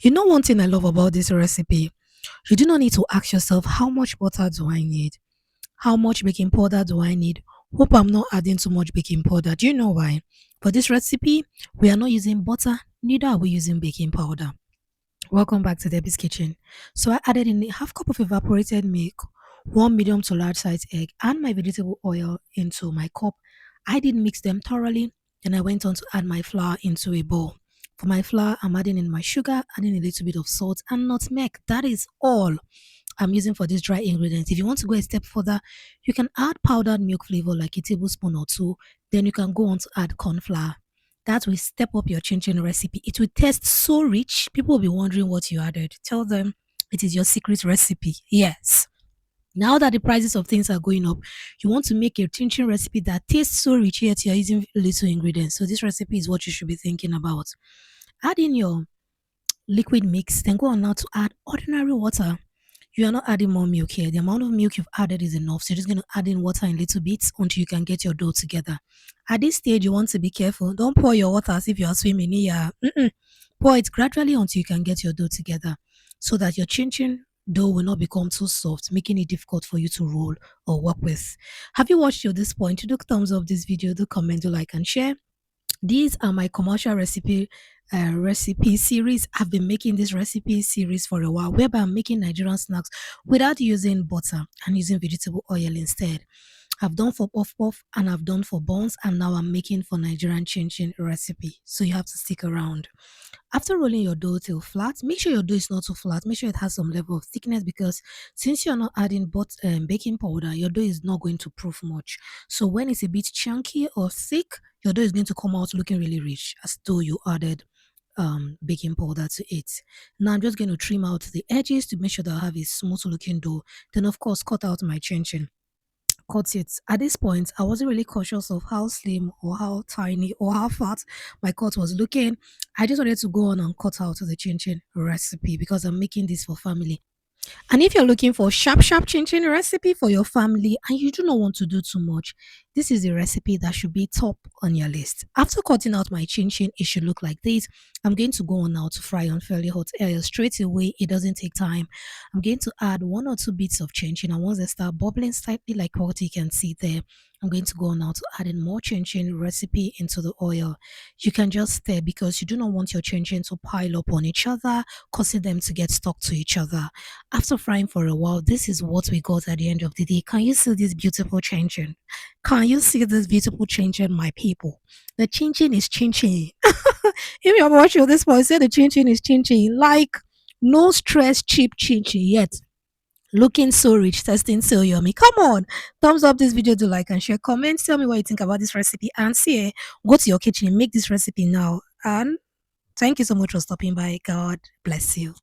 You know one thing I love about this recipe? You do not need to ask yourself how much butter do I need? How much baking powder do I need? Hope I'm not adding too much baking powder. Do you know why? For this recipe, we are not using butter, neither are we using baking powder. Welcome back to Debbie's Kitchen. So I added in a half cup of evaporated milk, one medium to large size egg, and my vegetable oil into my cup. I did mix them thoroughly. Then I went on to add my flour into a bowl. For my flour, I'm adding in my sugar, adding a little bit of salt and nutmeg. That is all I'm using for these dry ingredients. If you want to go a step further, you can add powdered milk flavor like a tablespoon or two. Then you can go on to add corn flour. That will step up your chinchin recipe. It will taste so rich. People will be wondering what you added. Tell them it is your secret recipe. Yes. Now that the prices of things are going up, you want to make a chinchin recipe that tastes so rich yet you're using little ingredients. So this recipe is what you should be thinking about. Add in your liquid mix, then go on now to add ordinary water. You are not adding more milk here. The amount of milk you've added is enough. So you're just going to add in water in little bits until you can get your dough together. At this stage, you want to be careful. Don't pour your water as if you are swimming here. Pour it gradually until you can get your dough together so that your chin chin dough will not become too soft, making it difficult for you to roll or work with. Have you watched till this point? Do thumbs up this video, do comment, do like and share. These are my commercial recipe series. I've been making this recipe series for a while, whereby I'm making Nigerian snacks without using butter and using vegetable oil instead. I've done for puff puff and I've done for buns, and now I'm making for Nigerian chin chin recipe. So you have to stick around. After rolling your dough till flat, make sure your dough is not too flat. Make sure it has some level of thickness, because since you're not adding baking powder, your dough is not going to proof much. So when it's a bit chunky or thick, your dough is going to come out looking really rich, as though you added baking powder to it. Now I'm just going to trim out the edges to make sure that I have a smooth looking dough. Then of course cut out my chin chin. Cut it. At this point, I wasn't really cautious of how slim or how tiny or how fat my cut was looking. I just wanted to go on and cut out the chin chin recipe because I'm making this for family. And if you're looking for sharp chin chin recipe for your family and you do not want to do too much, this is a recipe that should be top on your list. After cutting out my chin chin, it should look like this. I'm going to go on now to fry on fairly hot oil straight away. It doesn't take time. I'm going to add one or two bits of chin chin, and once they start bubbling slightly like what you can see there, I'm going to go on now to add in more chin chin recipe into the oil. You can just stir because you do not want your chin chin to pile up on each other, causing them to get stuck to each other. After frying for a while, this is what we got at the end of the day. Can you see this beautiful chin? Can you see this beautiful chin, my people? The chin is chin. If you're watching this point, say the chin is chin. Like no stress, cheap chin yet. Looking so rich, tasting so yummy. Come on, thumbs up this video, do like and share. Comment, tell me what you think about this recipe, and see, go to your kitchen, make this recipe now. And thank you so much for stopping by. God bless you.